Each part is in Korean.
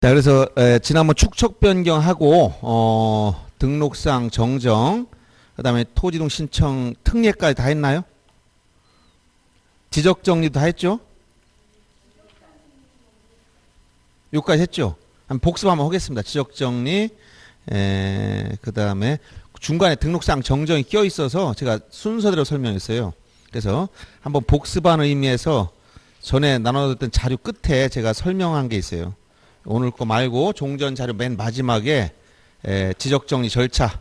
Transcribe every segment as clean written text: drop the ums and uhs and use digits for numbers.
자, 그래서 지난번 축척 변경하고 등록상 정정, 그다음에 토지등 신청 특례까지 다 했나요? 지적 정리도 다 했죠? 요까지 했죠? 한번 복습 한번 하겠습니다. 지적 정리, 그다음에 중간에 등록상 정정이 껴 있어서 제가 순서대로 설명했어요. 그래서 한번 복습하는 의미에서 전에 나눠줬던 자료 끝에 제가 설명한 게 있어요. 오늘 거 말고 종전 자료 맨 마지막에 지적 정리 절차,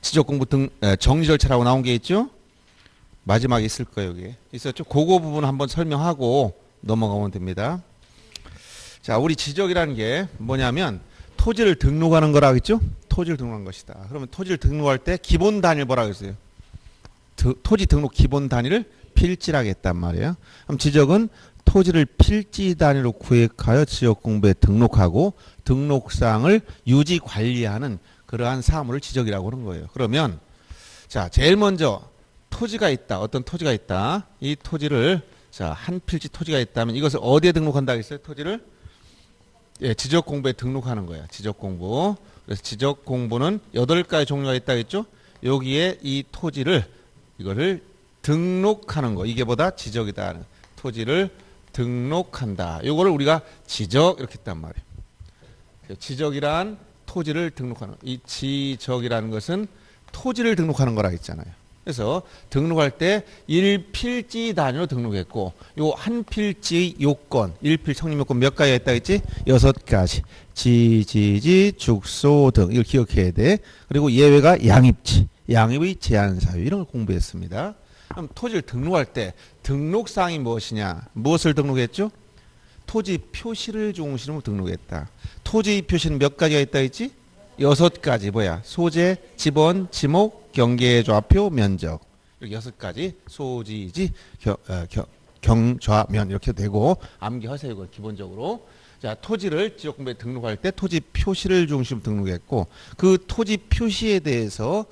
지적 공부 등 정리 절차라고 나온 게 있죠? 마지막에 있을 거예요, 여기. 있었죠? 그거 부분 한번 설명하고 넘어가면 됩니다. 자, 우리 지적이라는 게 뭐냐면 토지를 등록하는 거라고 했죠? 토지를 등록한 것이다. 그러면 토지를 등록할 때 기본 단위를 뭐라고 했어요? 토지 등록 기본 단위를 필지라고 했단 말이에요. 그럼 지적은 토지를 필지 단위로 구획하여 지역 공부에 등록하고 등록상을 유지 관리하는 그러한 사물을 지적이라고 하는 거예요. 그러면 자, 제일 먼저 토지가 있다. 어떤 토지가 있다. 이 토지를 자, 한 필지 토지가 있다면 이것을 어디에 등록한다고 했어요? 토지를 예, 지적 공부에 등록하는 거야. 지적 공부. 그래서 지적 공부는 8가지 종류가 있다고 했죠? 여기에 이 토지를 이거를 등록하는 거. 이게 보다 지적이다. 토지를 등록한다. 요거를 우리가 지적 이렇게 했단 말이에요. 지적이란 토지를 등록하는 거. 이 지적이라는 것은 토지를 등록하는 거라 했잖아요. 그래서 등록할 때 1필지 단위로 등록했고 요 한 필지 요건, 1필 성립 요건 몇 가지가 있다고 했지? 6가지. 지지지, 죽소 등 이걸 기억해야 돼. 그리고 예외가 양입지, 양입의 제한 사유 이런 걸 공부했습니다. 그럼 토지를 등록할 때 등록사항이 무엇이냐? 무엇을 등록했죠? 토지 표시를 중심으로 등록했다. 토지 표시는 몇 가지가 있다 했지? 6가지. 뭐야? 소재, 지번, 지목, 경계, 좌표, 면적. 이렇게 6가지. 소지지, 경좌면 이렇게 되고 암기하세요. 이거 기본적으로. 자, 토지를 지역공부에 등록할 때 토지 표시를 중심으로 등록했고 그 토지 표시에 대해서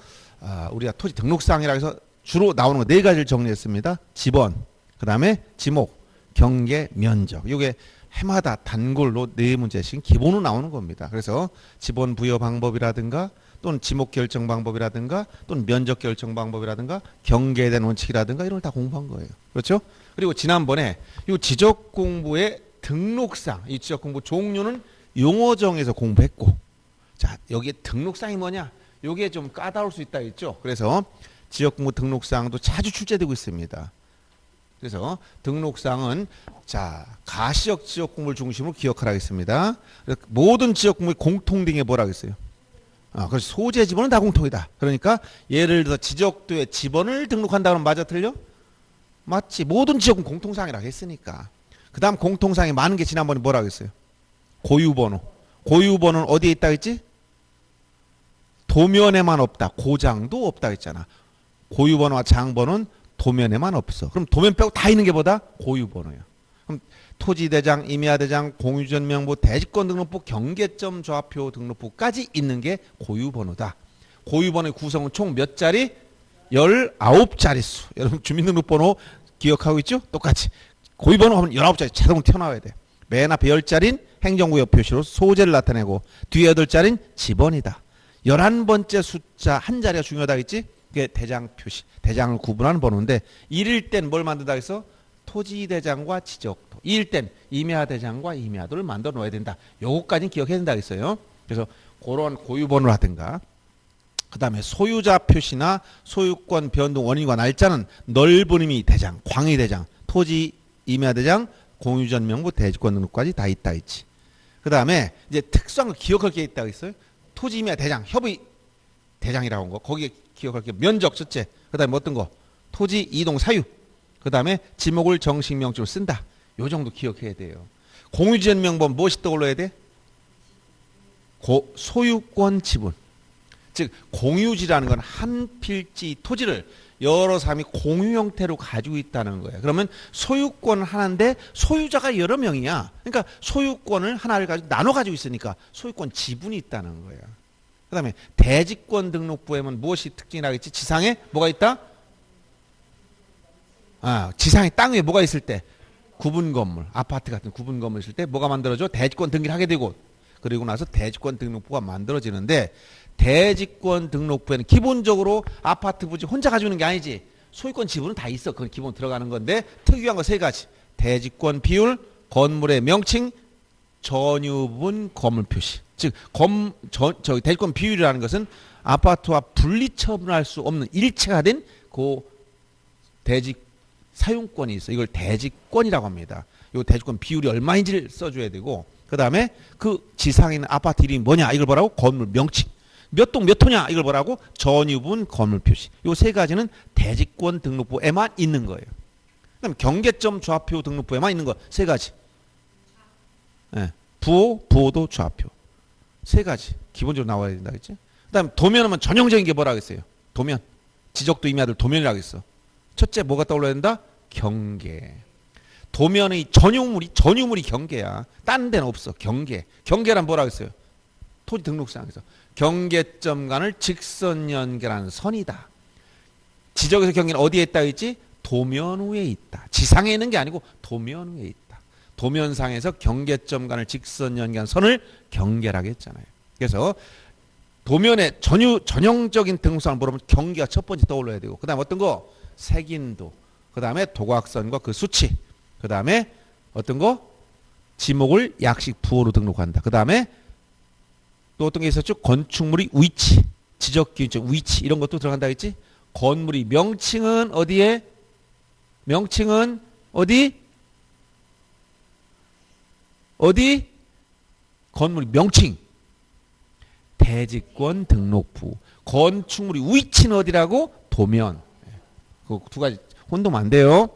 우리가 토지 등록사항이라고 해서 주로 나오는 거 4가지를 정리했습니다. 지번, 그 다음에 지목, 경계, 면적. 이게 해마다 단골로 4문제씩 기본으로 나오는 겁니다. 그래서 지번 부여 방법이라든가 또는 지목 결정 방법이라든가 또는 면적 결정 방법이라든가 경계에 대한 원칙이라든가 이런 걸 다 공부한 거예요. 그렇죠? 그리고 지난번에 이 지적 공부의 등록상, 이 지적 공부 종류는 용어정에서 공부했고 자, 여기에 등록상이 뭐냐? 요게 좀 까다로울 수 있다 했죠. 그래서 지역공부 등록사항도 자주 출제되고 있습니다. 그래서 등록사항은 자, 가시적 지역공부를 중심으로 기억하라 했습니다. 모든 지역공부의 공통된 게 뭐라고 했어요? 그래서 소재 지번은 다 공통이다. 그러니까 예를 들어 지적도에 지번을 등록한다 그러면 맞아 틀려? 맞지. 모든 지역은 공통사항이라고 했으니까. 그 다음 공통사항이 많은 게 지난번에 뭐라고 했어요? 고유번호. 고유번호는 어디에 있다고 했지? 도면에만 없다. 고장도 없다 했잖아. 고유번호와 장번호는 도면에만 없어. 그럼 도면 빼고 다 있는 게 뭐다? 고유번호야. 그럼 토지대장, 임야대장, 공유전명부, 대지권등록부, 경계점 좌표 등록부까지 있는 게 고유번호다. 고유번호의 구성은 총 몇 자리? 19자릿수. 여러분 주민등록번호 기억하고 있죠? 똑같이. 고유번호 하면 19자리 자동으로 튀어나와야 돼. 맨 앞에 10자리는 행정구역 표시로 소재를 나타내고 뒤에 8자리는 지번이다. 11번째 숫자 한 자리가 중요하다 했지? 그게 대장 표시, 대장을 구분하는 번호인데 1일 땐 뭘 만든다 해서 토지대장과 지적도, 2일 땐 임야대장과 임야도를 만들어 놓아야 된다. 요거까지는 기억해야 된다 했어요. 그래서 그런 고유번호라든가 그 다음에 소유자 표시나 소유권 변동 원인과 날짜는 넓은 의미 대장, 광의 대장, 토지 임야대장, 공유전명부, 대지권 등록까지 다 있다 했지. 그 다음에 이제 특수한 거 기억할 게 있다고 했어요. 토지 임야 대장, 협의 대장이라고 한 거. 거기에 기억할 게 면적 첫째. 그 다음에 어떤 거? 토지 이동 사유. 그 다음에 지목을 정식 명칭으로 쓴다. 요 정도 기억해야 돼요. 공유전명부는 무엇이 떠올라야 돼? 소유권 지분. 즉 공유지라는 건 한 필지 토지를 여러 사람이 공유 형태로 가지고 있다는 거예요. 그러면 소유권은 하나인데 소유자가 여러 명이야. 그러니까 소유권을 하나를 가지고 나눠 가지고 있으니까 소유권 지분이 있다는 거예요. 그 다음에 대지권 등록부에는 무엇이 특징이라고 했지? 지상에 뭐가 있다? 지상에 땅 위에 뭐가 있을 때? 구분 건물, 아파트 같은 구분 건물 있을 때 뭐가 만들어져? 대지권 등기를 하게 되고 그리고 나서 대지권 등록부가 만들어지는데 대지권 등록부에는 기본적으로 아파트 부지 혼자 가지고 있는 게 아니지. 소유권 지분은 다 있어. 그건 기본 들어가는 건데 특이한 거 세 가지. 대지권 비율, 건물의 명칭, 전유분 건물 표시. 즉 대지권 비율이라는 것은 아파트와 분리 처분할 수 없는 일체가 된 그 대지 사용권이 있어. 이걸 대지권이라고 합니다. 이 대지권 비율이 얼마인지를 써줘야 되고, 그 다음에 그 지상에 있는 아파트 이름이 뭐냐 이걸 보라고 건물 명칭, 몇 동 몇 호냐 이걸 보라고 전유분 건물 표시. 이 세 가지는 대지권 등록부에만 있는 거예요. 그다음 경계점 좌표 등록부에만 있는 거 세 가지. 네. 부호도 좌표. 세 가지 기본적으로 나와야 된다 그랬지. 그다음 도면하면 전형적인 게 뭐라 그랬어요? 도면. 지적도 임야들 도면이라고 했어. 첫째 뭐가 떠올라야 된다? 경계. 도면의 전유물이 경계야. 딴 데는 없어. 경계란 뭐라 그랬어요? 토지 등록상에서 경계점 간을 직선 연결하는 선이다. 지적에서 경계는 어디에 있다 했지? 도면 위에 있다. 지상에 있는 게 아니고 도면 위에 있다. 도면상에서 경계점 간을 직선 연결한 선을 경계라고 했잖아요. 그래서 도면의 전형적인 등록상을 물어보면 경계가 첫 번째 떠올라야 되고, 그 다음에 어떤 거? 색인도, 그 다음에 도각선과 그 수치, 그 다음에 어떤 거? 지목을 약식 부호로 등록한다. 그 다음에 또 어떤 게 있었죠? 건축물의 위치, 지적기준점 위치 이런 것도 들어간다 했지? 건물의 명칭은 어디에? 명칭은 어디? 건물의 명칭. 대지권 등록부. 건축물의 위치는 어디라고? 도면. 그 두 가지 혼동하면 안 돼요.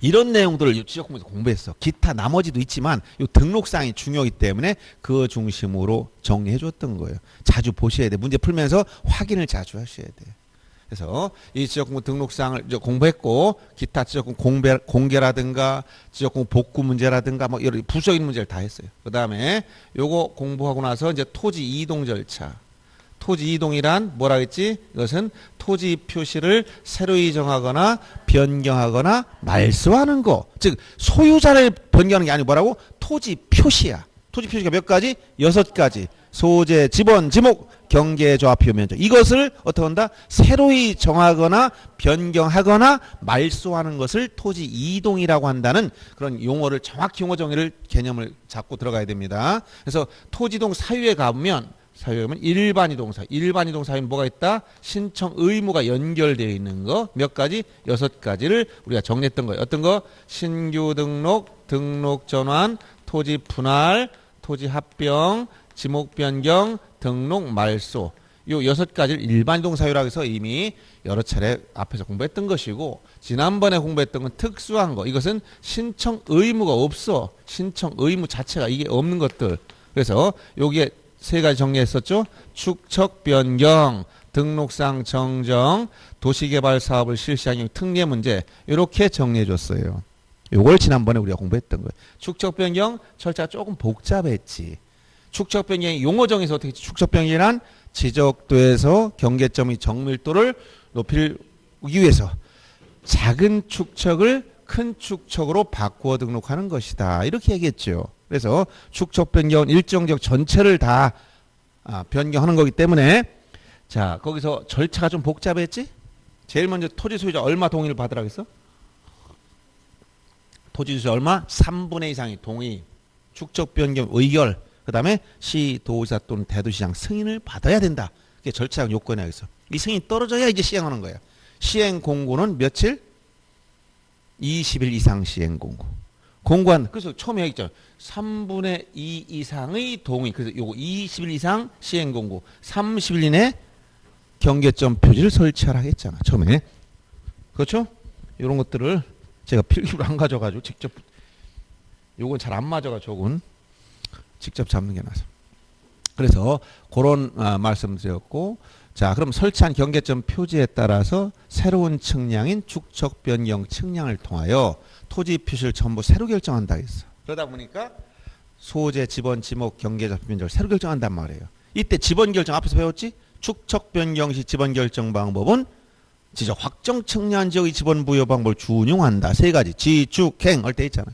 이런 내용들을 지적공부에서 공부했어. 기타 나머지도 있지만 이 등록사항이 중요하기 때문에 그 중심으로 정리해 줬던 거예요. 자주 보셔야 돼. 문제 풀면서 확인을 자주 하셔야 돼. 그래서 이 지적공부 등록사항을 공부했고, 기타 지적공부 공개라든가 지적공부 복구 문제라든가 뭐 여러 부수적인 문제를 다 했어요. 그 다음에 요거 공부하고 나서 이제 토지 이동 절차. 토지 이동이란 뭐라 했지? 이것은 토지 표시를 새로이 정하거나 변경하거나 말소하는 거. 즉 소유자를 변경하는 게 아니고 뭐라고? 토지 표시야. 토지 표시가 몇 가지? 6가지. 소재, 지번, 지목, 경계, 좌표, 면적. 이것을 어떻게 한다? 새로이 정하거나 변경하거나 말소하는 것을 토지 이동이라고 한다는 그런 용어를, 정확히 용어 정의를 개념을 잡고 들어가야 됩니다. 그래서 토지동 사유에 가면 일반 이동 사유. 일반 이동 사유는 뭐가 있다? 신청 의무가 연결되어 있는 거 몇 가지? 6가지를 우리가 정리했던 거예요. 어떤 거? 신규 등록, 등록 전환, 토지 분할, 토지 합병, 지목 변경, 등록 말소. 요 6가지를 일반 이동 사유라고 해서 이미 여러 차례 앞에서 공부했던 것이고, 지난번에 공부했던 건 특수한 거. 이것은 신청 의무가 없어. 신청 의무 자체가 이게 없는 것들. 그래서 여기에 세 가지 정리했었죠. 축척 변경, 등록상 정정, 도시개발 사업을 실시하는 특례 문제. 이렇게 정리해 줬어요. 요걸 지난번에 우리가 공부했던 거예요. 축척 변경 절차가 조금 복잡했지. 축척 변경의 용어 정의에서 어떻게 했지? 축척 변경이란 지적도에서 경계점의 정밀도를 높이기 위해서 작은 축척을 큰 축척으로 바꾸어 등록하는 것이다. 이렇게 얘기했죠. 그래서 축척 변경은 일정적 전체를 다 변경하는 거기 때문에, 자, 거기서 절차가 좀 복잡했지? 제일 먼저 토지 소유자 얼마 동의를 받으라고 했어? 토지 소유자 얼마? 3분의 이상의 동의. 축척 변경 의결. 그 다음에 시도지사 또는 대도시장 승인을 받아야 된다. 그게 절차적 요건이라고 했어. 이 승인이 떨어져야 이제 시행하는 거야. 시행 공고는 며칠? 20일 이상 시행 공고. 공고한, 그래서 처음에 얘기했잖아. 3분의 2 이상의 동의. 그래서 요거 20일 이상 시행 공고. 30일 이내 경계점 표지를 설치하라고 했잖아. 처음에. 그렇죠? 이런 것들을 제가 필기로 안 가져가지고 직접, 요건 잘 안 맞아가지고 조금 직접 잡는 게 나아서. 그래서 그런 말씀 드렸고, 자, 그럼 설치한 경계점 표지에 따라서 새로운 측량인 축척 변경 측량을 통하여 토지 표시를 전부 새로 결정한다 했어. 그러다 보니까 소재, 지번, 지목, 경계, 좌표, 면적을 새로 결정한단 말이에요. 이때 지번 결정 앞에서 배웠지? 축척 변경 시 지번 결정 방법은 지적 확정 측량 지역의 지번 부여 방법을 준용한다. 세 가지. 지축행 할 때 있잖아.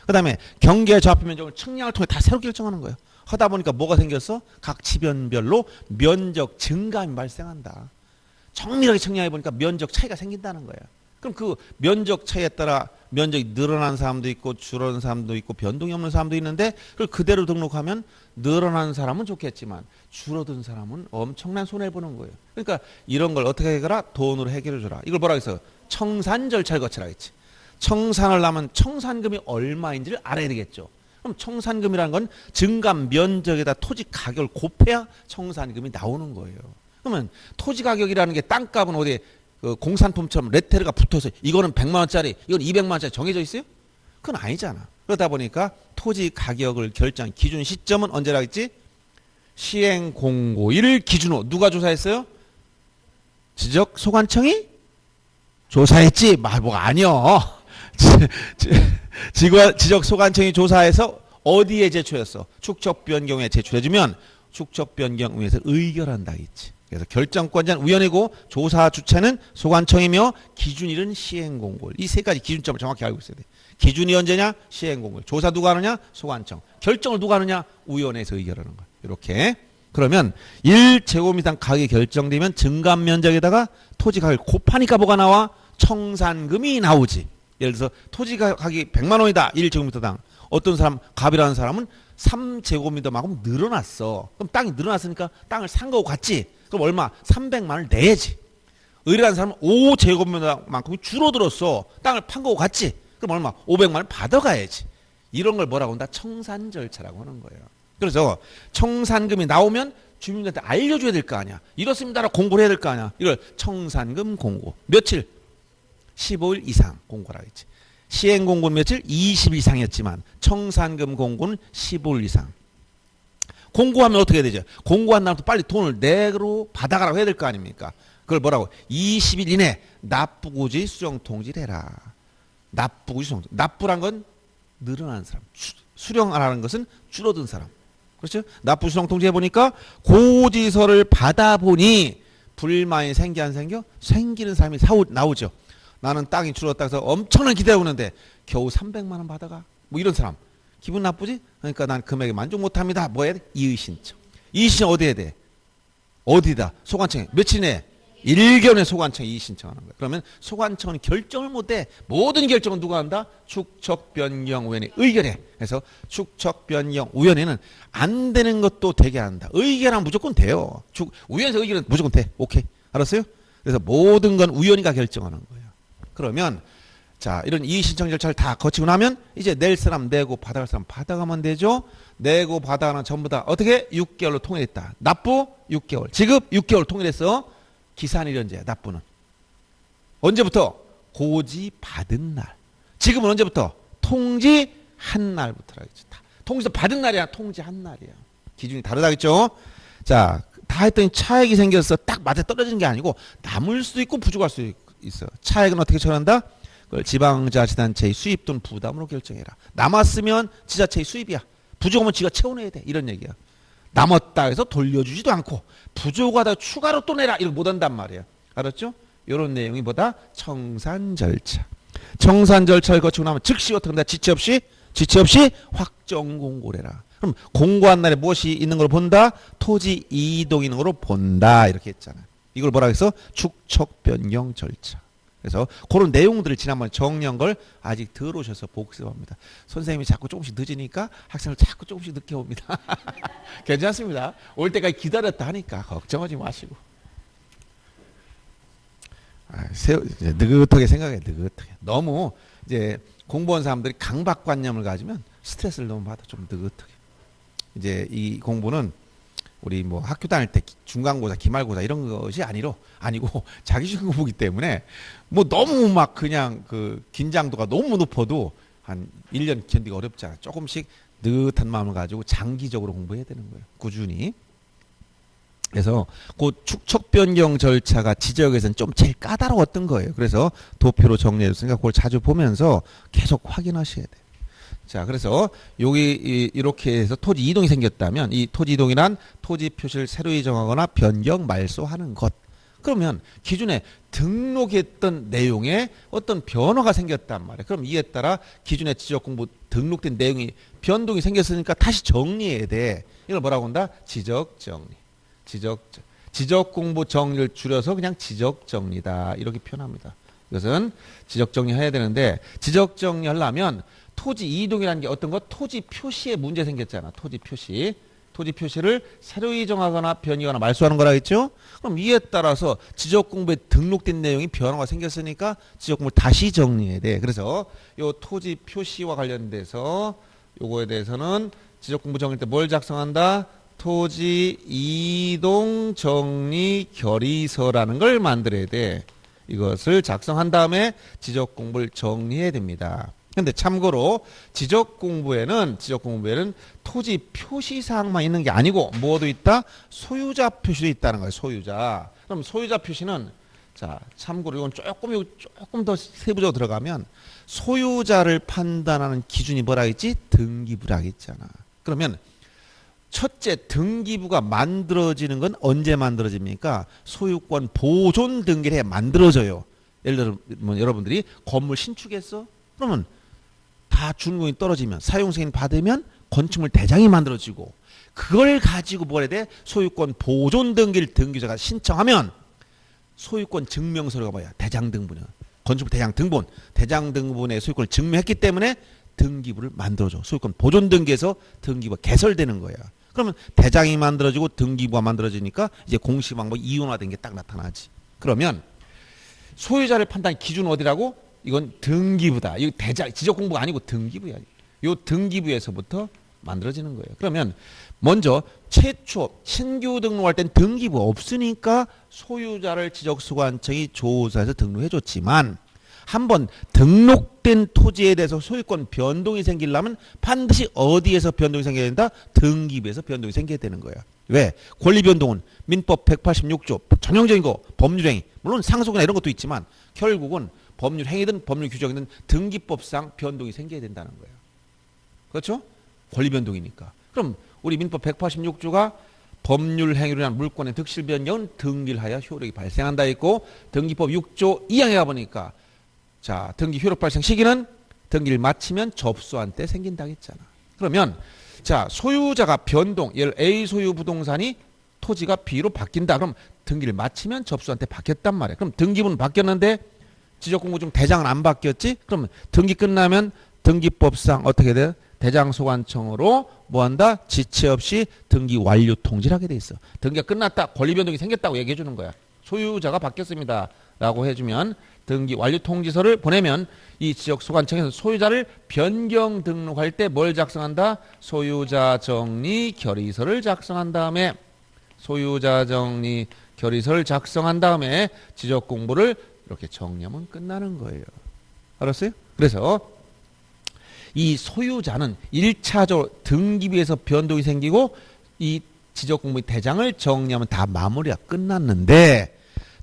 그 다음에 경계, 좌표, 면적을 측량을 통해 다 새로 결정하는 거예요. 하다 보니까 뭐가 생겼어? 각 지변별로 면적 증감이 발생한다. 정밀하게 청량해 보니까 면적 차이가 생긴다는 거야. 그럼 그 면적 차이에 따라 면적이 늘어난 사람도 있고 줄어든 사람도 있고 변동이 없는 사람도 있는데 그걸 그대로 등록하면 늘어난 사람은 좋겠지만 줄어든 사람은 엄청난 손해를 보는 거예요. 그러니까 이런 걸 어떻게 해결하라? 돈으로 해결해 주라. 이걸 뭐라 해서 청산 절차를 거치라 했지. 청산을 하면 청산금이 얼마인지를 알아야 되겠죠. 그럼 청산금이라는 건 증감 면적에다 토지 가격을 곱해야 청산금이 나오는 거예요. 그러면 토지 가격이라는 게 땅값은 어디 그 공산품처럼 레테르가 붙어서 이거는 100만 원짜리, 이건 200만 원짜리 정해져 있어요? 그건 아니잖아. 그러다 보니까 토지 가격을 결정 기준 시점은 언제라 했지? 시행 공고일을 기준으로 누가 조사했어요? 지적 소관청이 조사했지. 뭐가 아니요. 지적 소관청이 조사해서 어디에 제출했어? 축척 변경에 제출해주면 축척 변경위에서 의결한다 했지. 그래서 결정권자는 위원회고 조사 주체는 소관청이며 기준일은 시행공고일. 이 세 가지 기준점을 정확히 알고 있어야 돼. 기준이 언제냐? 시행공고일. 조사 누가 하느냐? 소관청. 결정을 누가 하느냐? 위원회에서 의결하는 거야. 이렇게. 그러면 1제곱미터 가격이 결정되면 증감 면적에다가 토지 가격을 곱하니까 뭐가 나와? 청산금이 나오지. 예를 들어서 토지 가격이 100만 원이다. 1제곱미터당. 어떤 사람, 갑이라는 사람은 3제곱미터만큼 늘어났어. 그럼 땅이 늘어났으니까 땅을 산 거고 같지? 그럼 얼마? 300만 원을 내야지. 의뢰한 사람은 5제곱미터만큼이 줄어들었어. 땅을 판 거고 같지? 그럼 얼마? 500만 원 받아가야지. 이런 걸 뭐라고 한다? 청산 절차라고 하는 거예요. 그래서 청산금이 나오면 주민들한테 알려줘야 될 거 아니야. 이렇습니다라고 공고를 해야 될 거 아니야. 이걸 청산금 공고. 며칠? 15일 이상 공고라고 했지. 시행 공고는 며칠? 20일 이상이었지만 청산금 공고는 15일 이상. 공고하면 어떻게 되죠? 공고한 다음부터 빨리 돈을 내로 받아가라고 해야 될 거 아닙니까? 그걸 뭐라고? 20일 이내 납부고지 수령 통지를 해라. 납부고지 수령 통지. 납부란 건 늘어난 사람. 수령하라는 것은 줄어든 사람. 그렇죠? 납부 수령 통지 해보니까 고지서를 받아보니 불만이 생겨 안 생겨? 생기는 사람이 나오죠. 나는 땅이 줄었다 해서 엄청난 기대하고 있는데 겨우 300만 원 받아가. 뭐 이런 사람. 기분 나쁘지? 그러니까 난 금액에 만족 못합니다. 뭐 해야 돼? 이의신청. 이의신청 어디 해야 돼? 어디다? 소관청에. 며칠 내에? 1개월 내에 소관청에 이의신청하는 거야. 그러면 소관청은 결정을 못해. 모든 결정은 누가 한다? 축척변경위원회 의결해. 그래서 축척변경위원회는 안 되는 것도 되게 한다. 의결하면 무조건 돼요. 위원회에서 의결은 무조건 돼. 오케이. 알았어요? 그래서 모든 건 위원회가 결정하는 거예요. 그러면 자, 이런 이의신청 절차를 다 거치고 나면 이제 낼 사람 내고 받아갈 사람 받아가면 되죠. 내고 받아가는 전부 다 어떻게? 6개월로 통일했다. 납부 6개월. 지급 6개월 통일했어. 기산일이 언제야? 납부는. 언제부터? 고지 받은 날. 지금은 언제부터? 통지한 날부터라겠죠. 통지서 받은 날이야. 통지한 날이야. 기준이 다르다겠죠. 자, 다 했더니 차액이 생겨서 딱 맞아 떨어지는 게 아니고 남을 수도 있고 부족할 수도 있어. 차액은 어떻게 처리한다? 그걸 지방자치단체의 수입 또는 부담으로 결정해라. 남았으면 지자체의 수입이야. 부족하면 지가 채워내야 돼. 이런 얘기야. 남았다 해서 돌려주지도 않고 부족하다 추가로 또 내라. 이걸 못한단 말이야. 알았죠? 이런 내용이 뭐다? 청산 절차. 청산 절차를 거치고 나면 즉시 어떻게 한다? 지체 없이 확정 공고를 해라. 그럼 공고한 날에 무엇이 있는 걸 본다? 토지 이동 있는 걸로 본다. 이렇게 했잖아. 이걸 뭐라고 해서? 축척 변경 절차. 그래서 그런 내용들을 지난번에 정리한 걸 아직 덜 오셔서 복습합니다. 선생님이 자꾸 조금씩 늦으니까 학생을 자꾸 조금씩 늦게 옵니다. 괜찮습니다. 올 때까지 기다렸다 하니까 걱정하지 마시고. 느긋하게 생각해. 느긋하게. 너무 이제 공부한 사람들이 강박관념을 가지면 스트레스를 너무 받아. 좀 느긋하게. 이제 이 공부는 우리 뭐 학교 다닐 때 중간고사, 기말고사 이런 것이 아니고 자기주행 공부이기 때문에 뭐 너무 막 그냥 그 긴장도가 너무 높아도 한 1년 견디기 어렵잖아. 조금씩 느긋한 마음을 가지고 장기적으로 공부해야 되는 거예요. 꾸준히. 그래서 그 축척 변경 절차가 지적에서는 좀 제일 까다로웠던 거예요. 그래서 도표로 정리해줬으니까 그걸 자주 보면서 계속 확인하셔야 돼요. 자, 그래서 여기 이렇게 해서 토지 이동이 생겼다면 이 토지 이동이란 토지 표시를 새로이 정하거나 변경 말소하는 것. 그러면 기준에 등록했던 내용에 어떤 변화가 생겼단 말이에요. 그럼 이에 따라 기준에 지적공부 등록된 내용이 변동이 생겼으니까 다시 정리해야 돼. 이걸 뭐라고 한다? 지적정리. 지적공부 정리를 줄여서 그냥 지적정리다. 이렇게 표현합니다. 이것은 지적정리해야 되는데 지적정리 하려면 토지 이동이라는 게 어떤 것? 토지 표시에 문제 생겼잖아. 토지 표시. 토지 표시를 새로 정하거나 변이하거나 말소하는 거라 했죠. 그럼 이에 따라서 지적공부에 등록된 내용이 변화가 생겼으니까 지적공부를 다시 정리해야 돼. 그래서 요 토지 표시와 관련돼서 요거에 대해서는 지적공부 정리할 때 뭘 작성한다? 토지 이동 정리 결의서라는 걸 만들어야 돼. 이것을 작성한 다음에 지적공부를 정리해야 됩니다. 근데 참고로 지적공부에는 토지 표시사항만 있는 게 아니고 뭐도 있다? 소유자 표시도 있다는 거예요. 소유자. 그럼 소유자 표시는 자 참고로 이건 조금 더 세부적으로 들어가면 소유자를 판단하는 기준이 뭐라 했지? 등기부라 했잖아. 그러면 첫째 등기부가 만들어지는 건 언제 만들어집니까? 소유권 보존 등기를 해 만들어져요. 예를 들면 여러분들이 건물 신축했어? 그러면 다 준공이 떨어지면 사용승인 받으면 건축물 대장이 만들어지고 그걸 가지고 뭘 해야 돼? 소유권 보존 등기를 등기자가 신청하면 소유권 증명서류가 뭐야? 대장 등본이야. 건축물 대장 등본. 대장 등본의 소유권을 증명했기 때문에 등기부를 만들어줘. 소유권 보존 등기에서 등기부가 개설되는 거야. 그러면 대장이 만들어지고 등기부가 만들어지니까 이제 공시 방법 이원화된 게 딱 나타나지. 그러면 소유자를 판단한 기준 어디라고? 이건 등기부다. 이거 대장 지적공부가 아니고 등기부야. 요 등기부에서부터 만들어지는 거예요. 그러면 먼저 최초 신규 등록할 땐 등기부 없으니까 소유자를 지적소관청이 조사해서 등록해줬지만 한번 등록된 토지에 대해서 소유권 변동이 생기려면 반드시 어디에서 변동이 생겨야 된다? 등기부에서 변동이 생겨야 되는 거야. 왜? 권리변동은 민법 186조 전형적인 거 법률행위 물론 상속이나 이런 것도 있지만 결국은 법률행위든 법률 규정이든 등기법상 변동이 생겨야 된다는 거예요. 그렇죠? 권리변동이니까. 그럼 우리 민법 186조가 법률행위로 인한 물권의 득실 변경은 등기를 하여 효력이 발생한다 했고 등기법 6조 2항에 가보니까 자 등기 효력 발생 시기는 등기를 마치면 접수한 때 생긴다 했잖아. 그러면 자 소유자가 변동 예를 A 소유 부동산이 토지가 B로 바뀐다. 그럼 등기를 마치면 접수한 때 바뀌었단 말이야. 그럼 등기부는 바뀌었는데 지적공부 중 대장은 안 바뀌었지? 그러면 등기 끝나면 등기법상 어떻게 돼? 대장소관청으로 뭐한다? 지체 없이 등기 완료 통지를 하게 돼 있어. 등기가 끝났다. 권리변동이 생겼다고 얘기해 주는 거야. 소유자가 바뀌었습니다. 라고 해주면 등기 완료 통지서를 보내면 이 지역소관청에서 소유자를 변경 등록할 때 뭘 작성한다? 소유자 정리 결의서를 작성한 다음에 소유자 정리 결의서를 작성한 다음에 지적공부를 이렇게 정리하면 끝나는 거예요. 알았어요? 그래서 이 소유자는 1차적으로 등기부에서 변동이 생기고 이 지적공부 대장을 정리하면 다 마무리가 끝났는데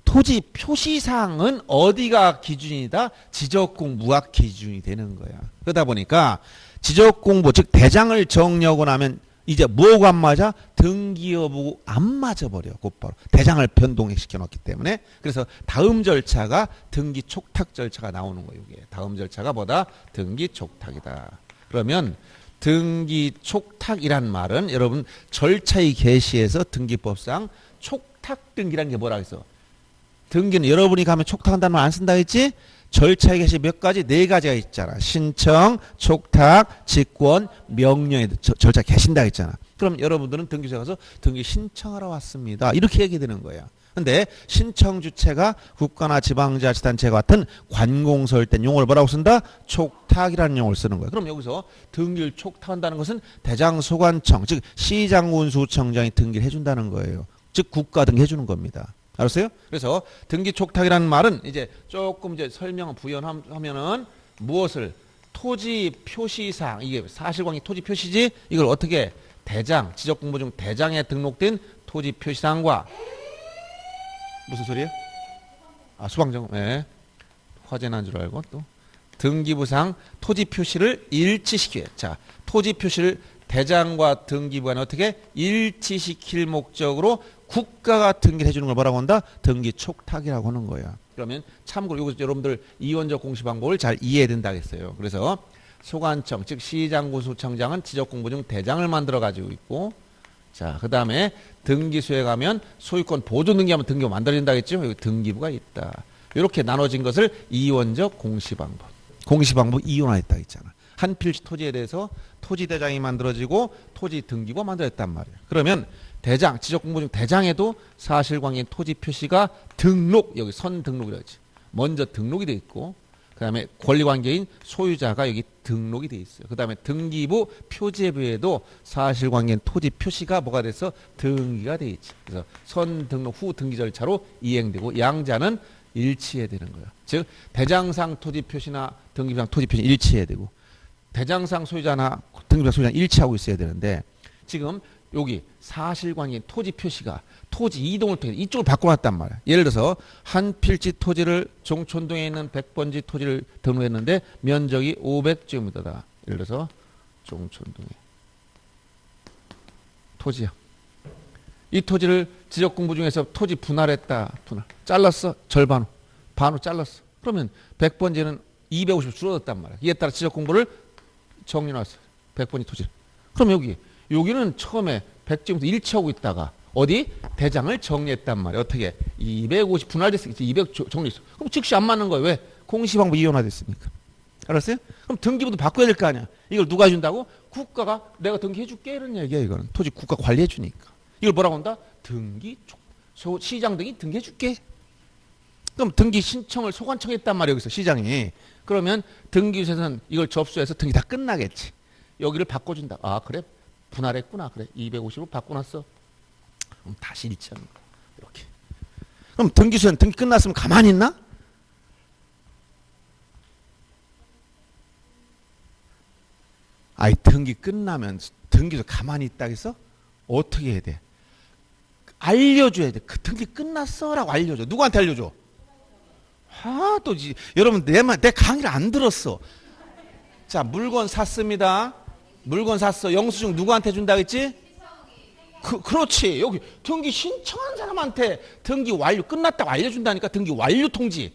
토지 표시사항은 어디가 기준이다? 지적공부가 기준이 되는 거야. 그러다 보니까 지적공부 즉 대장을 정리하고 나면 이제 뭐가 안 맞아? 등기 여부고 안 맞아버려. 곧바로 대장을 변동시켜 놓기 때문에. 그래서 다음 절차가 등기 촉탁 절차가 나오는 거예요. 이게 다음 절차가 뭐다? 등기 촉탁이다. 그러면 등기 촉탁이란 말은 여러분 절차의 개시에서 등기법상 촉탁 등기라는 게 뭐라 했어? 등기는 여러분이 가면 촉탁한다는 말 안 쓴다 했지? 절차의 개시 몇 가지? 4가지가 있잖아. 신청, 촉탁, 직권, 명령에 절차 개신다 했잖아. 그럼 여러분들은 등기소에 가서 등기 신청하러 왔습니다. 이렇게 얘기되는 거야. 근데 신청 주체가 국가나 지방자치단체 같은 관공서일 땐 용어를 뭐라고 쓴다? 촉탁이라는 용어를 쓰는 거야. 그럼 여기서 등기를 촉탁한다는 것은 대장소관청, 즉 시장군수청장이 등기를 해준다는 거예요. 즉 국가 등기해주는 겁니다. 알았어요? 그래서 등기 촉탁이라는 말은 이제 조금 이제 설명을 부연하면은 무엇을 토지 표시상 이게 사실관계 토지 표시지 이걸 어떻게 대장 지적공부 중 대장에 등록된 토지 표시상과 무슨 소리예요? 아 수방정 네. 화재 난 줄 알고 또 등기부상 토지 표시를 일치시키게 자 토지 표시를 대장과 등기부가 어떻게 일치시킬 목적으로 국가가 등기를 해주는 걸 뭐라고 한다? 등기 촉탁이라고 하는 거야. 그러면 참고로 이거 여러분들 이원적 공시 방법을 잘 이해해야 된다 했어요. 그래서 소관청 즉 시장군수청장은 지적공부 중 대장을 만들어 가지고 있고, 자 그다음에 등기소에 가면 소유권 보존 등기하면 등기부 만들어진다 했죠. 여기 등기부가 있다. 이렇게 나눠진 것을 이원적 공시 방법. 공시 방법 이원화했다 했잖아. 한 필지 토지에 대해서 토지 대장이 만들어지고 토지 등기부가 만들어졌단 말이에요. 그러면 대장, 지적공부 중 대장에도 사실관계인 토지 표시가 등록, 여기 선 등록이라고 했지. 먼저 등록이 돼 있고, 그 다음에 권리관계인 소유자가 여기 등록이 돼 있어요. 그 다음에 등기부 표제부에도 사실관계인 토지 표시가 뭐가 돼서 등기가 돼 있지. 그래서 선 등록 후 등기 절차로 이행되고 양자는 일치해야 되는 거예요. 즉 대장상 토지 표시나 등기부상 토지 표시 일치해야 되고, 대장상 소유자나 등기부상 소유자는 일치하고 있어야 되는데, 지금 여기 사실관계인 토지 표시가 토지 이동을 통해 이쪽을 바꿔놨단 말이야. 예를 들어서 한 필지 토지를 종촌동에 있는 100번지 토지를 등록했는데 면적이 500제곱미터다. 예를 들어서 종촌동에 토지야. 이 토지를 지적공부 중에서 토지 분할했다. 분할. 잘랐어. 절반으로. 반으로 잘랐어. 그러면 100번지는 250 줄어들었단 말이야. 이에 따라 지적공부를 정리해놨어. 100번지 토지를. 그럼 여기는 처음에 100제곱미터 일치하고 있다가 어디? 대장을 정리했단 말이야. 어떻게? 250 분할됐으니까 200 정리했어. 그럼 즉시 안 맞는 거예요. 왜? 공시방법 이원화됐으니까. 알았어요? 그럼 등기부도 바꿔야 될 거 아니야. 이걸 누가 해준다고? 국가가 내가 등기해줄게 이런 얘기야. 이거는 토지 국가 관리해주니까. 이걸 뭐라고 한다? 등기 시장 등기 등기해줄게. 그럼 등기 신청을 소관청에 했단 말이야. 여기서 시장이. 그러면 등기소에서는 이걸 접수해서 등기 다 끝나겠지. 여기를 바꿔준다. 아 그래? 분할했구나. 그래 250으로 바꿔놨어. 그럼 다시 일치하는 거야. 이렇게. 그럼 등기소는 등기 끝났으면 가만히 있나? 아이 등기 끝나면 등기소 가만히 있다겠어? 어떻게 해야 돼? 알려줘야 돼. 그 등기 끝났어라고 알려줘. 누구한테 알려줘? 아, 또 여러분 내 강의를 안 들었어. 자, 물건 샀습니다. 물건 샀어. 영수증 누구한테 준다 했지? 그렇지. 여기 등기 신청한 사람한테 등기 완료 끝났다고 알려준다니까. 등기 완료 통지.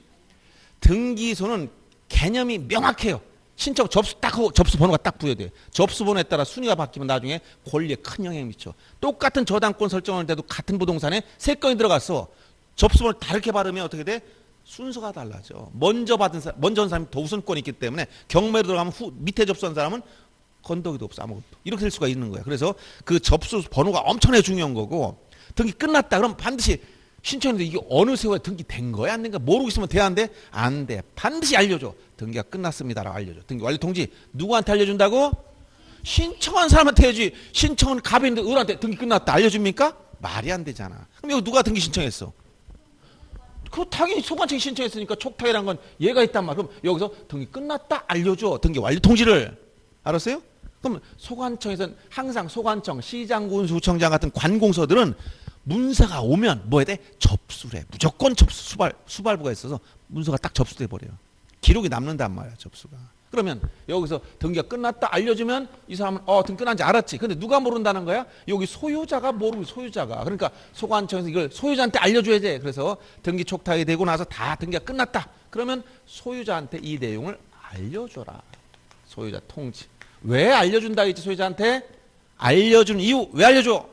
등기소는 개념이 명확해요. 신청 접수 딱 하고 접수 번호가 딱 부여돼. 접수 번호에 따라 순위가 바뀌면 나중에 권리에 큰 영향을 미쳐. 똑같은 저당권 설정을 해도 같은 부동산에 세 건이 들어갔어. 접수 번호를 다르게 바르면 어떻게 돼? 순서가 달라져. 먼저 온 사람이 더 우선권이 있기 때문에 경매로 들어가면 밑에 접수한 사람은 건더기도 없어. 아무것도. 이렇게 될 수가 있는 거야. 그래서 그 접수 번호가 엄청나게 중요한 거고, 등기 끝났다 그럼 반드시 신청했는데 이게 어느 세월에 등기된 거야 안 된 거야 모르고 있으면 돼 안 돼? 안 돼. 반드시 알려줘. 등기가 끝났습니다라고 알려줘. 등기 완료 통지 누구한테 알려준다고? 신청한 사람한테 해야지. 신청은 갑인데 을한테 등기 끝났다 알려줍니까? 말이 안 되잖아. 그럼 여기 누가 등기 신청했어? 그 당연히 소관청이 신청했으니까 촉탁이란 건 얘가 있단 말이야. 그럼 여기서 등기 끝났다 알려줘. 등기 완료 통지를. 알았어요? 그럼 소관청에서는 항상 소관청, 시장군수청장 같은 관공서들은 문서가 오면 뭐 해야 돼? 접수를 해. 무조건 접수, 수발부가 있어서 문서가 딱 접수돼 버려요. 기록이 남는단 말이야, 접수가. 그러면 여기서 등기가 끝났다 알려주면 이 사람은 등기 끝난지 알았지. 근데 누가 모른다는 거야? 여기 소유자가 모르고 소유자가. 그러니까 소관청에서 이걸 소유자한테 알려줘야 돼. 그래서 등기 촉탁이 되고 나서 다 등기가 끝났다. 그러면 소유자한테 이 내용을 알려줘라. 소유자 통지. 왜 알려준다 했지 소유자한테? 알려주는 이유 왜 알려줘?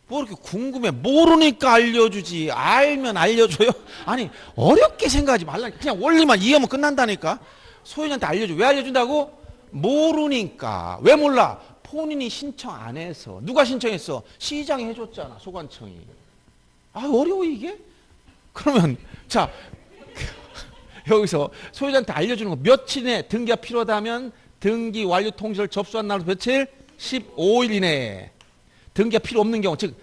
뭐 이렇게 궁금해. 모르니까 알려주지. 알면 알려줘요? 아니 어렵게 생각하지 말라. 그냥 원리만 이해하면 끝난다니까. 소유자한테 알려줘. 왜 알려준다고? 모르니까. 왜 몰라? 본인이 신청 안 해서. 누가 신청했어? 시장이 해줬잖아. 소관청이. 아 어려워 이게? 그러면 자 여기서 소유자한테 알려주는 거 며칠 내에 등기가 필요하다면 등기 완료 통지를 접수한 날로 며칠? 15일 이내에. 등기가 필요 없는 경우, 즉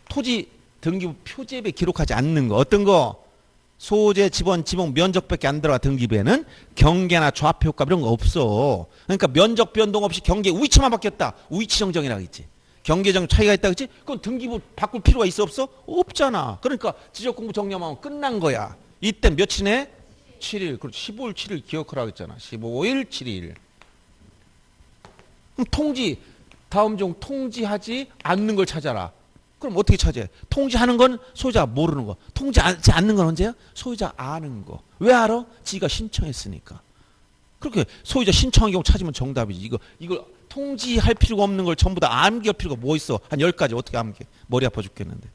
토지 등기부 표제부에 기록하지 않는 거. 어떤 거? 소재, 지번, 지목, 면적밖에 안 들어가. 등기부에는 경계나 좌표 효과 이런 거 없어. 그러니까 면적 변동 없이 경계 위치만 바뀌었다. 위치 정정이라고 했지. 경계정 차이가 있다 그랬지? 그건 등기부 바꿀 필요가 있어 없어? 없잖아. 그러니까 지적공부 정리하면 끝난 거야. 이때 며칠 내에? 7일. 그렇지. 15일 7일 기억하라고 했잖아. 15일 7일. 그럼 통지. 다음 중 통지하지 않는 걸 찾아라. 그럼 어떻게 차지해? 통지하는 건 소유자가 모르는 거. 통지하지 않는 건 언제야? 소유자 아는 거. 왜 알아? 지가 신청했으니까. 그렇게 소유자 신청한 경우 찾으면 정답이지. 이걸 통지할 필요가 없는 걸 전부 다 암기할 필요가 뭐 있어? 한 10가지 어떻게 암기? 머리 아파 죽겠는데.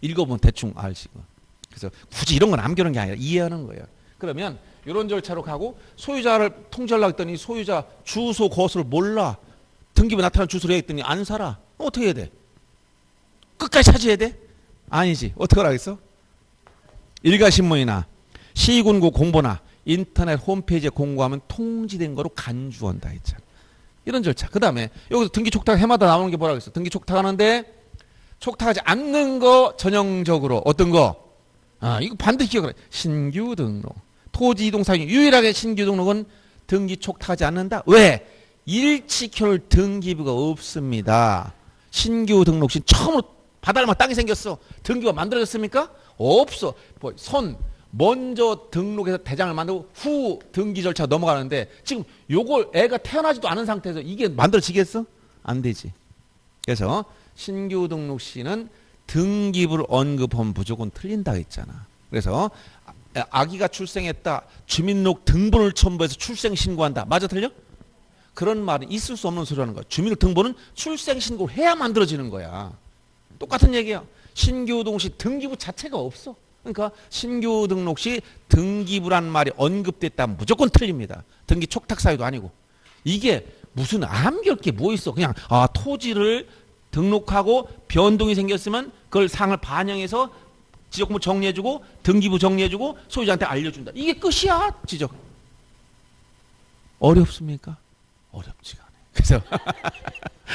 읽어보면 대충 알시고. 그래서 굳이 이런 건 암기하는 게 아니라 이해하는 거예요. 그러면 이런 절차로 가고 소유자를 통지하려고 했더니 소유자 주소 거수를 몰라. 등기부에 나타난 주소를 해야 했더니 안 살아. 어떻게 해야 돼? 끝까지 찾아야 돼? 아니지. 어떻게 하라겠어? 일가신문이나 시군구 공보나 인터넷 홈페이지에 공고하면 통지된 거로 간주한다 했잖아. 이런 절차. 그 다음에 여기서 등기 촉탁 해마다 나오는 게 뭐라고 했어? 등기 촉탁하는데 촉탁하지 않는 거 전형적으로 어떤 거? 이거 반드시 기억하라. 신규 등록. 토지 이동 사유 유일하게 신규 등록은 등기 촉탁하지 않는다. 왜? 일치켜놓을 등기부가 없습니다. 신규 등록 시 처음으로 바다를 땅이 생겼어. 등기부가 만들어졌습니까? 없어. 먼저 등록해서 대장을 만들고 후 등기 절차가 넘어가는데 지금 요걸 애가 태어나지도 않은 상태에서 이게 만들어지겠어? 안 되지. 그래서 신규 등록 시는 등기부를 언급하면 무조건 틀린다 했잖아. 그래서 아기가 출생했다. 주민등록 등본을 첨부해서 출생 신고한다. 맞아 틀려? 그런 말은 있을 수 없는 소리라는 거야. 주민등록 등본은 출생 신고를 해야 만들어지는 거야. 똑같은 얘기야. 신규 등록 시 등기부 자체가 없어. 그러니까 신규 등록 시 등기부란 말이 언급됐다면 무조건 틀립니다. 등기 촉탁 사유도 아니고. 이게 무슨 암기할 게 뭐 있어. 그냥 토지를 등록하고 변동이 생겼으면 그걸 사항을 반영해서 지적공부 정리해주고 등기부 정리해주고 소유자한테 알려준다. 이게 끝이야. 지적. 어렵습니까? 어렵지가 않아요.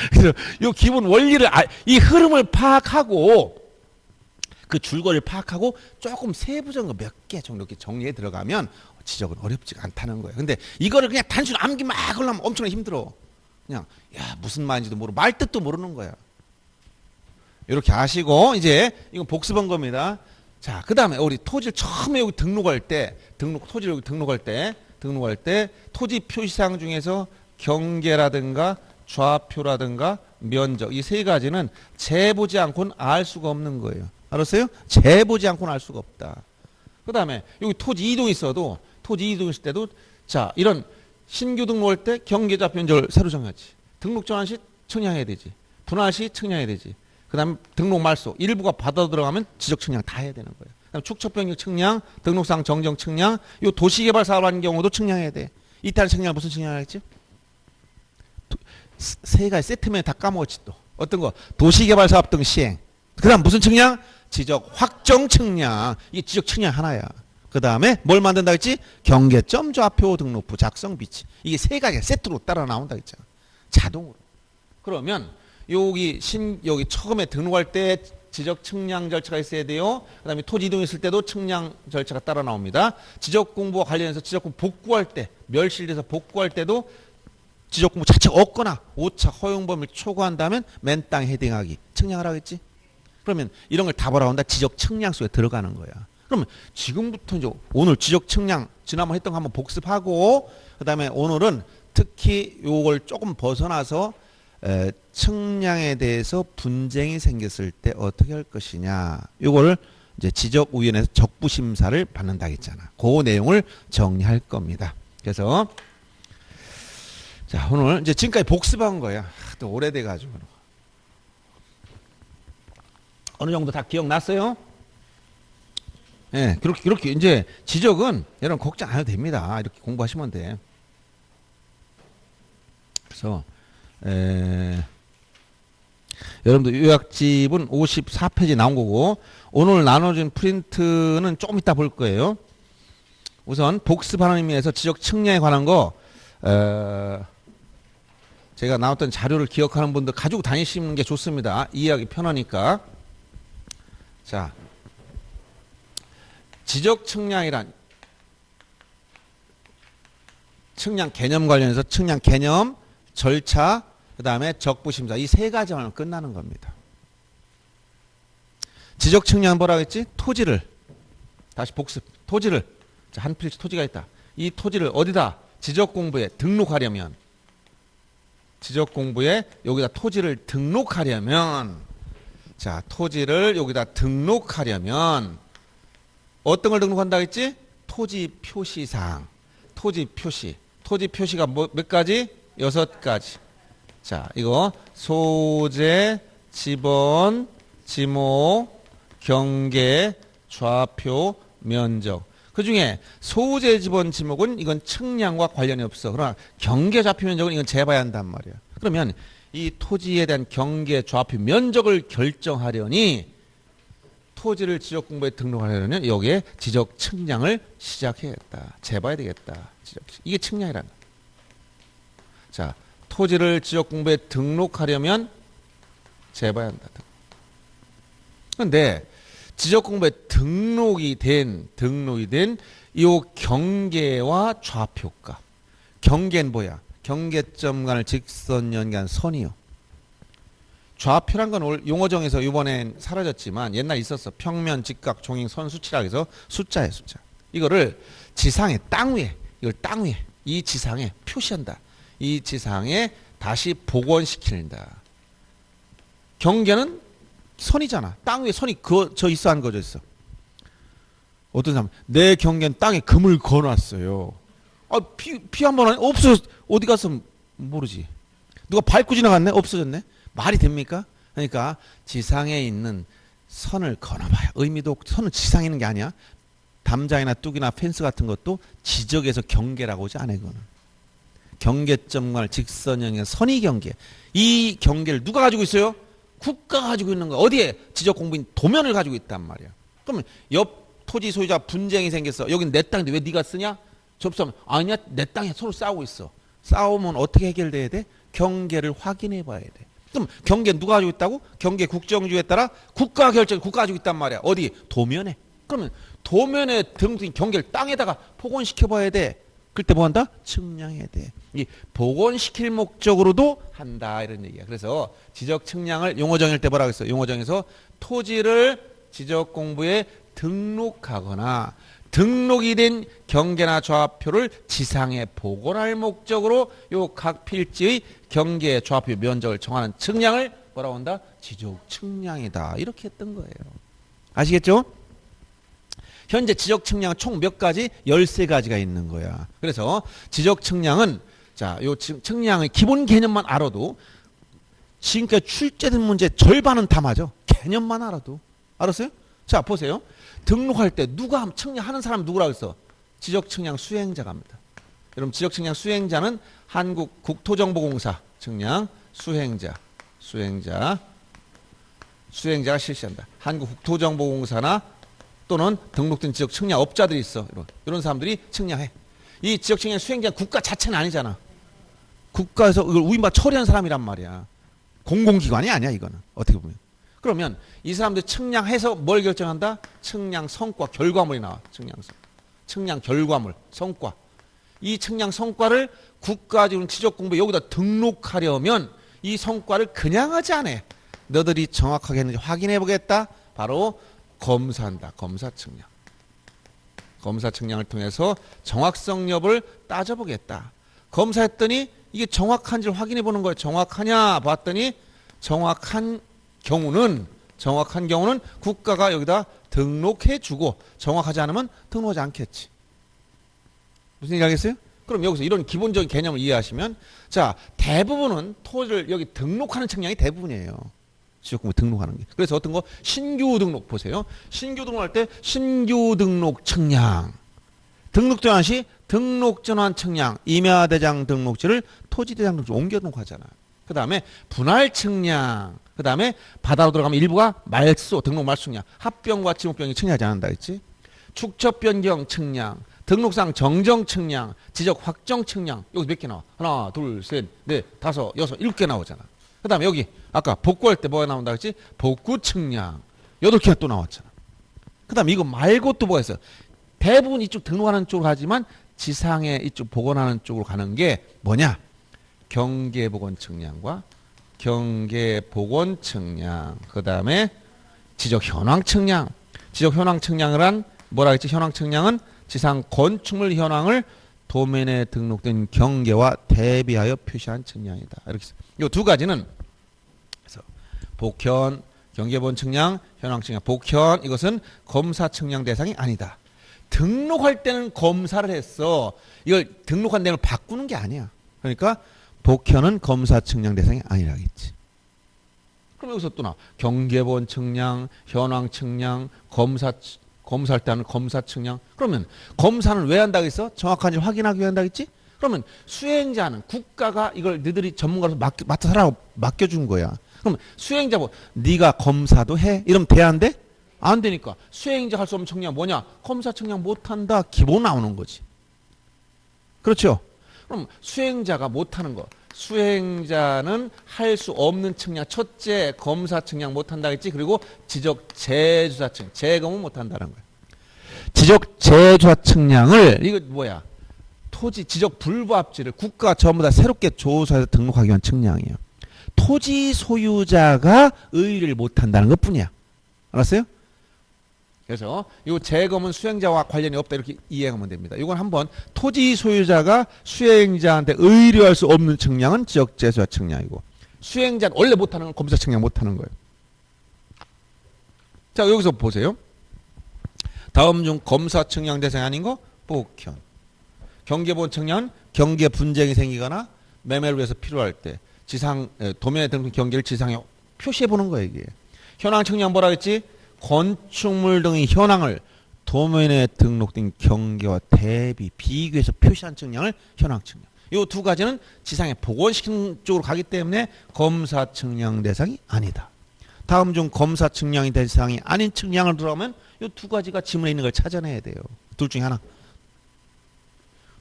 그래서 이 기본 원리를 이 흐름을 파악하고 그 줄거리를 파악하고 조금 세부적인 거 몇 개 정도 이렇게 정리해 들어가면 지적은 어렵지가 않다는 거예요. 근데 이거를 그냥 단순히 암기 막 하려면 엄청나게 힘들어. 그냥 무슨 말인지도 모르고 말 뜻도 모르는 거야. 이렇게 아시고 이제 이건 복습한 겁니다. 자, 그 다음에 우리 토지를 처음에 여기 등록할 때 토지를 여기 등록할 때 토지 표시사항 중에서 경계라든가 좌표라든가 면적 이 세 가지는 재보지 않고는 알 수가 없는 거예요. 알았어요? 재보지 않고는 알 수가 없다. 그 다음에 여기 토지 이동이 있어도 토지 이동 있을 때도 자 이런 신규 등록할 때 경계 좌표 면적을 새로 정하지. 등록 전환 시 청량해야 되지. 분할 시 청량해야 되지. 그 다음에 등록 말소 일부가 받아 들어가면 지적 청량 다 해야 되는 거예요. 그다음 축척 변경 청량, 등록상 정정 청량, 요 도시개발 사업을 하는 경우도 청량해야 돼. 이탈 청량 무슨 청량을 했지? 세 가지 세트면 다 까먹었지 또. 어떤 거? 도시개발 사업 등 시행. 그 다음 무슨 청량? 지적 확정 청량. 이게 지적 청량 하나야. 그 다음에 뭘 만든다 했지? 경계점 좌표 등록부 작성 비치. 이게 세 가지가 세트로 따라 나온다 했잖아. 자동으로. 그러면 여기 처음에 등록할 때 지적 청량 절차가 있어야 돼요. 그 다음에 토지 이동했을 때도 청량 절차가 따라 나옵니다. 지적 공부와 관련해서 지적 공부 복구할 때, 멸실돼서 복구할 때도 지적 공부 자체가 없거나 오차 허용 범위를 초과한다면 맨 땅 헤딩하기. 청량하라고 했지? 그러면 이런 걸 다 보라고 한다. 지적 청량 속에 들어가는 거야. 그러면 지금부터 이제 오늘 지적 청량 지난번 했던 거 한번 복습하고 그 다음에 오늘은 특히 요걸 조금 벗어나서 청량에 대해서 분쟁이 생겼을 때 어떻게 할 것이냐. 요거를 이제 지적위원회에서 적부심사를 받는다 했잖아. 그 내용을 정리할 겁니다. 그래서 자 오늘 이제 지금까지 복습한 거야. 또 오래돼가지고 어느 정도 다 기억났어요? 예, 그렇게 이제 지적은 여러분 걱정 안 해도 됩니다. 이렇게 공부하시면 돼. 그래서 여러분들 요약집은 54페이지 나온 거고 오늘 나눠준 프린트는 조금 이따 볼 거예요. 우선 복습하는 의미에서 지적 측량에 관한 거 제가 나왔던 자료를 기억하는 분들 가지고 다니시는 게 좋습니다. 이해하기 편하니까. 자, 지적 측량이란 측량 개념 관련해서 측량 개념, 절차, 그 다음에 적부심사 이 세 가지만 하면 끝나는 겁니다. 지적 측량은 뭐라고 했지? 토지를 다시 복습. 토지를 자, 한 필지 토지가 있다. 이 토지를 어디다? 지적공부에 등록하려면 지적공부에 여기다 토지를 등록하려면 자, 토지를 여기다 등록하려면 어떤 걸 등록한다 했지? 토지 표시사항. 토지 표시. 토지 표시가 몇 가지? 6가지. 자, 이거 소재, 지번, 지목, 경계, 좌표, 면적. 그 중에 소재, 지번, 지목은 이건 측량과 관련이 없어. 그러나 경계, 좌표, 면적은 이건 재봐야 한단 말이야. 그러면 이 토지에 대한 경계, 좌표, 면적을 결정하려니 토지를 지적공부에 등록하려면 여기에 지적 측량을 시작해야겠다. 재봐야 되겠다. 이게 측량이라는 거야. 자, 토지를 지적공부에 등록하려면 재봐야 한다. 그런데 지적공부에 등록이 된 이 경계와 좌표값. 경계는 뭐야? 경계점 간을 직선 연결한 선이요. 좌표란 건 오늘 용어정에서 이번엔 사라졌지만 옛날 있었어. 평면, 직각, 종행, 선, 수치라 해서 숫자예요, 숫자. 이거를 지상에 땅 위에, 이걸 땅 위에, 이 지상에 표시한다. 이 지상에 다시 복원시킨다. 경계는 선이잖아. 땅 위에 선이 그어져 있어, 안 그어져 있어? 어떤 사람, 내 경계는 땅에 금을 그어놨어요. 아, 피 한 번 하니 없어졌, 어디 가서 모르지. 누가 밟고 지나갔네? 없어졌네? 말이 됩니까? 그러니까 지상에 있는 선을 그어놔봐야 의미도 없고, 선은 지상에 있는 게 아니야. 담장이나 뚝이나 펜스 같은 것도 지적에서 경계라고 하지 않아요, 그거는. 경계점과 직선형의 선의 경계. 이 경계를 누가 가지고 있어요? 국가가 가지고 있는 거야. 어디에? 지적공부인 도면을 가지고 있단 말이야. 그러면 옆 토지 소유자 분쟁이 생겼어. 여긴 내 땅인데 왜 네가 쓰냐? 접수하면 아니야, 내 땅에 서로 싸우고 있어. 싸우면 어떻게 해결돼야 돼? 경계를 확인해 봐야 돼. 그럼 경계 누가 가지고 있다고? 경계 국정주에 따라 국가 결정, 국가 가지고 있단 말이야. 어디? 도면에. 그러면 도면에 등록된 경계를 땅에다가 복원시켜 봐야 돼. 그때 뭐 한다? 측량해야 돼. 이 복원시킬 목적으로도 한다, 이런 얘기야. 그래서 지적 측량을 용어 정의할 때 뭐라고 했어? 용어 정의에서 토지를 지적 공부에 등록하거나 등록이 된 경계나 좌표를 지상에 복원할 목적으로 요 각 필지의 경계, 좌표, 면적을 정하는 측량을 뭐라고 한다? 지적 측량이다. 이렇게 했던 거예요. 아시겠죠? 현재 지적 측량은 총 몇 가지? 13가지가 있는 거야. 그래서 지적 측량은, 자, 요 측량의 기본 개념만 알아도 지금까지 출제된 문제 절반은 다 맞아. 개념만 알아도. 알았어요? 자, 보세요. 등록할 때 누가 측량하는 사람 누구라고 했어? 지적 측량 수행자가 합니다. 여러분, 지적 측량 수행자는 한국국토정보공사 측량 수행자가 실시한다. 한국국토정보공사나 또는 등록된 지적 측량업자들이 있어. 이런 사람들이 측량해. 이 지적 측량 수행자는 국가 자체는 아니잖아. 국가에서 이걸 우인바 처리한 사람이란 말이야. 공공기관이 아니야, 이거는. 어떻게 보면. 그러면 이 사람들이 측량해서 뭘 결정한다? 측량 성과, 결과물이 나와. 측량 결과물, 성과. 이 측량 성과를 국가 지금 지적 공부에 여기다 등록하려면 이 성과를 그냥 하지 않아. 너들이 정확하게 했는지 확인해 보겠다. 바로 검사한다. 검사 측량. 검사 측량을 통해서 정확성 여부를 따져보겠다. 검사했더니 이게 정확한지를 확인해 보는 거예요. 정확하냐 봤더니 정확한 경우는 국가가 여기다 등록해 주고 정확하지 않으면 등록하지 않겠지. 무슨 얘기 알겠어요? 그럼 여기서 이런 기본적인 개념을 이해하시면, 자, 대부분은 토지를 여기 등록하는 측량이 대부분이에요. 지적공부 등록하는 게. 그래서 어떤 거? 신규 등록 보세요. 신규 등록할 때 신규 등록 측량. 등록 전환 시 등록 전환 측량. 임야대장 등록지를 토지대장 등록지로 옮겨 등록하잖아. 그 다음에 분할 측량. 그 다음에 바다로 들어가면 일부가 말소, 등록 말소 측량. 합병과 지목병이 측량하지 않는다 했지. 축척 변경 측량. 등록상 정정 측량. 지적 확정 측량. 여기 몇 개 나와? 하나, 둘, 셋, 넷, 다섯, 여섯, 7개 나오잖아. 그 다음에 여기 아까 복구할 때 뭐가 나온다 했지? 복구 측량. 8개가 또 나왔잖아. 그 다음에 이거 말고 또 뭐가 있어? 대부분 이쪽 등록하는 쪽으로 가지만 지상에 이쪽 복원하는 쪽으로 가는 게 뭐냐? 경계복원 측량과 경계복원 측량. 그 다음에 지적 현황 측량. 지적 현황 측량을 한 뭐라 했지? 현황 측량은 지상 건축물 현황을 도면에 등록된 경계와 대비하여 표시한 측량이다. 이렇게 이 두 가지는 그래서 복현, 경계본 측량, 현황 측량, 복현 이것은 검사 측량 대상이 아니다. 등록할 때는 검사를 했어. 이걸 등록한 내용을 바꾸는 게 아니야. 그러니까 복현은 검사 측량 대상이 아니라겠지. 그럼 여기서 또 나 경계본 측량, 현황 측량, 검사할 때 하는 검사 측량. 그러면 검사는 왜 한다고 했어? 정확한지 확인하기 위해 한다고 했지? 그러면 수행자는 국가가 이걸 너희들이 전문가로서 맡아서 하라고 맡겨준 거야. 그럼 수행자 뭐 네가 검사도 해? 이러면 돼야 안 돼? 안 되니까 수행자 할 수 없는 측량 뭐냐? 검사 측량 못한다. 기본 나오는 거지. 그렇죠? 그럼 수행자가 못하는 거. 수행자는 할 수 없는 측량. 첫째 검사 측량 못한다 했지. 그리고 지적 재조사 측량. 재검은 못한다는 거야. 지적 재조사 측량을 이거 뭐야? 토지 지적 불부합지를 국가가 전부 다 새롭게 조사해서 등록하기 위한 측량이에요. 토지 소유자가 의뢰를 못한다는 것뿐이야. 알았어요? 그래서 이 재검은 수행자와 관련이 없다 이렇게 이해하면 됩니다. 이건 한번 토지 소유자가 수행자한테 의뢰할 수 없는 측량은 지적재조사 측량이고 수행자는 원래 못하는 건 검사 측량 못하는 거예요. 자 여기서 보세요. 다음 중 검사 측량 대상이 아닌 거 복현. 경계본 측량은 경계 분쟁이 생기거나 매매를 위해서 필요할 때 도면에 등록 경계를 지상에 표시해 보는 거예요. 이게. 현황 측량 뭐라 했지? 건축물 등의 현황을 도면에 등록된 경계와 대비 비교해서 표시한 측량을 현황 측량. 이 두 가지는 지상에 복원시키는 쪽으로 가기 때문에 검사 측량 대상이 아니다. 다음 중 검사 측량이 대상이 아닌 측량을 들어가면 이 두 가지가 지문에 있는 걸 찾아내야 돼요. 둘 중에 하나.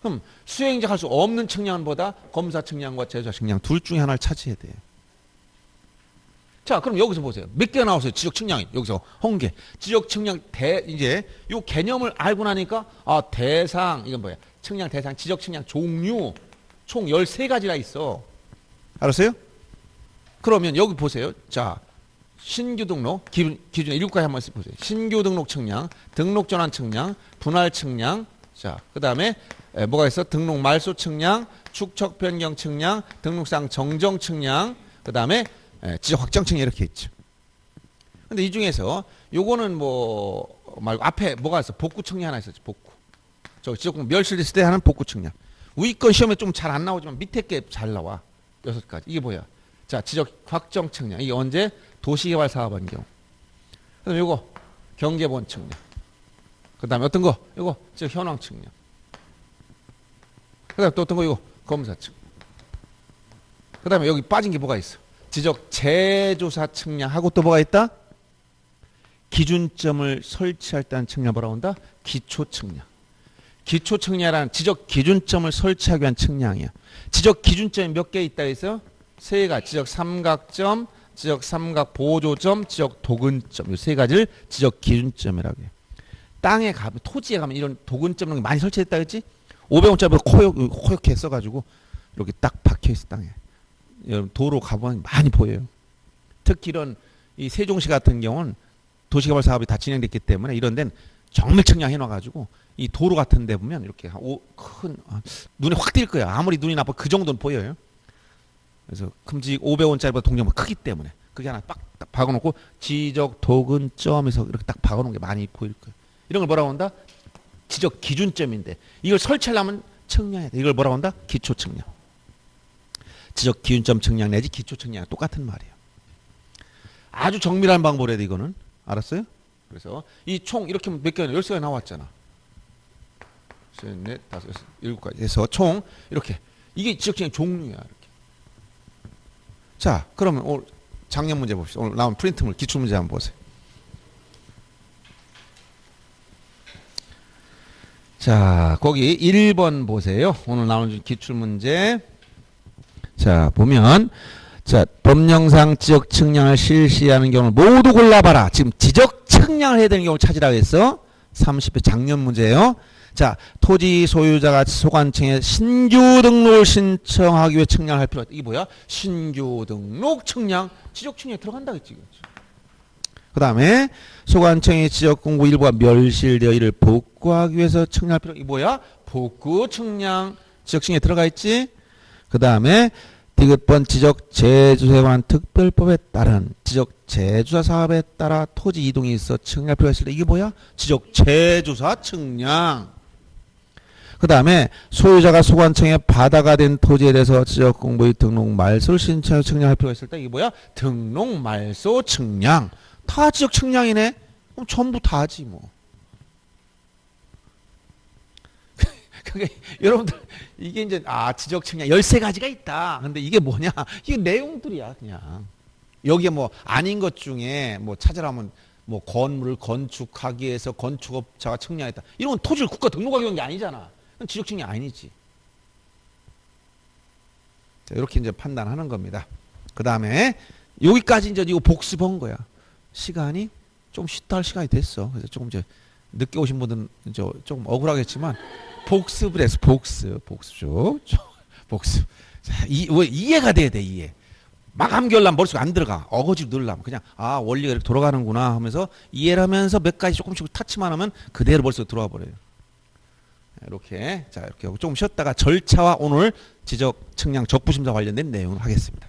그럼 수행자 할 수 없는 측량보다 검사 측량과 재조사 측량 둘 중에 하나를 찾아야 돼요. 자, 그럼 여기서 보세요. 몇 개가 나왔어요? 지적 측량이. 여기서 홍계. 지적 측량 이제 요 개념을 알고 나니까 대상 이건 뭐야? 측량 대상, 지적 측량 종류 총 13가지나 있어. 알았어요? 그러면 여기 보세요. 자, 신규 등록 기준에 7가지 한번 보세요. 신규 등록 측량, 등록 전환 측량, 분할 측량. 자, 그다음에 뭐가 있어? 등록 말소 측량, 축척 변경 측량, 등록상 정정 측량, 그다음에 지적 확정 측량 이렇게 있죠. 근데 이 중에서 요거는 뭐 말고 앞에 뭐가 있어? 복구 측량 하나 있었지. 복구. 저 지적 멸실됐을 때 하는 복구 측량. 위건 시험에 좀 잘 안 나오지만 밑에 게 잘 나와. 6가지. 이게 뭐야? 자, 지적 확정 측량. 이게 언제? 도시개발 사업한 경우. 그다음에 요거 경계본 측량. 그다음에 어떤 거? 요거 지적 현황 측량. 그다음에 또 어떤 거? 이거 검사 측량. 그다음에 여기 빠진 게 뭐가 있어? 지적 재조사 측량하고 또 뭐가 있다? 기준점을 설치할 때 하는 측량 뭐라고 한다? 기초 측량. 기초 측량이라는 지적 기준점을 설치하기 위한 측량이야. 지적 기준점이 몇 개 있다 해서 3가지. 지적 삼각점, 지적 삼각 보조점, 지적 도근점. 이 3가지를 지적 기준점이라고 해요. 땅에 가면 토지에 가면 이런 도근점 이런 게 많이 설치했다 했지? 500원짜리 코역해 써가지고 이렇게 딱 박혀있어 땅에. 여러분 도로 가보면 많이 보여요. 특히 이런 이 세종시 같은 경우는 도시개발 사업이 다 진행됐기 때문에 이런 데는 정밀 측량해 놔가지고 이 도로 같은 데 보면 이렇게 큰 눈에 확 띌 거야. 아무리 눈이 나빠 그 정도는 보여요. 그래서 큼직 500원짜리보다 동전보다 크기 때문에 그게 하나 딱 박아놓고 지적 도근점에서 이렇게 딱 박아놓은 게 많이 보일 거예요. 이런 걸 뭐라고 한다? 지적 기준점인데 이걸 설치하려면 측량해야 돼. 이걸 뭐라고 한다? 기초 측량. 지적 기준점 측량 내지 기초 측량 똑같은 말이에요. 아주 정밀한 방법이라 돼 이거는. 알았어요? 그래서 이 총 이렇게 몇 개나 13개 나왔잖아. 셋, 넷, 다섯, 여섯, 7가지 해서 총 이렇게 이게 지적 측량 종류야. 이렇게. 자, 그러면 오늘 작년 문제 봅시다. 오늘 나온 프린트물 기출 문제 한번 보세요. 자, 거기 1번 보세요. 오늘 나온 기출 문제. 자, 보면 자, 법령상 지적 측량을 실시하는 경우를 모두 골라봐라. 지금 지적 측량을 해야 되는 경우를 찾으라고 해서 30회 작년 문제예요. 자, 토지 소유자가 소관청에 신규 등록을 신청하기 위해 측량을 할 필요가 있다. 이게 뭐야? 신규 등록 측량, 지적 측량에 들어간다겠지. 그 다음에 소관청의 지적 공고 일부가 멸실되어 이를 복구하기 위해서 측량할 필요가 이게 뭐야? 복구 측량, 지적 측량에 들어가 있지. 그 다음에 디귿번 지적 재주사에 관한 특별법에 따른 지적 재주사 사업에 따라 토지 이동이 있어 측량할 필요가 있을 때 이게 뭐야? 지적 재주사 측량. 그 다음에 소유자가 소관청에 받아가 된 토지에 대해서 지적 공부의 등록 말소를 신청해서 측량할 필요가 있을 때 이게 뭐야? 등록 말소 측량. 다 지적 측량이네. 그럼 전부 다지 뭐. 그게 여러분들 이게 이제 지적 측량 13가지가 있다. 근데 이게 뭐냐? 이게 내용들이야, 그냥. 여기에 뭐 아닌 것 중에 뭐 찾으라면 뭐 건물을 건축하기 위해서 건축업자가 측량했다. 이런 건 토지를 국가 등록하기 위한 게 아니잖아. 그건 지적 측량 아니지. 자, 이렇게 이제 판단하는 겁니다. 그다음에 여기까지 이제 이거 복습한 거야. 시간이 좀 쉬다 할 시간이 됐어. 그래서 조금 이제 늦게 오신 분들은 이제 조금 억울하겠지만 복습을 해서 복습 자, 이해가 돼야 돼. 이해. 막 암기하려면 머릿속에 안 들어가. 어거지로 넣으려면 그냥 원리가 이렇게 돌아가는구나 하면서 이해를 하면서 몇 가지 조금씩 타치만 하면 그대로 머릿속에 들어와 버려요. 이렇게 자 이렇게 조금 쉬었다가 절차와 오늘 지적 측량 적부심사 관련된 내용을 하겠습니다.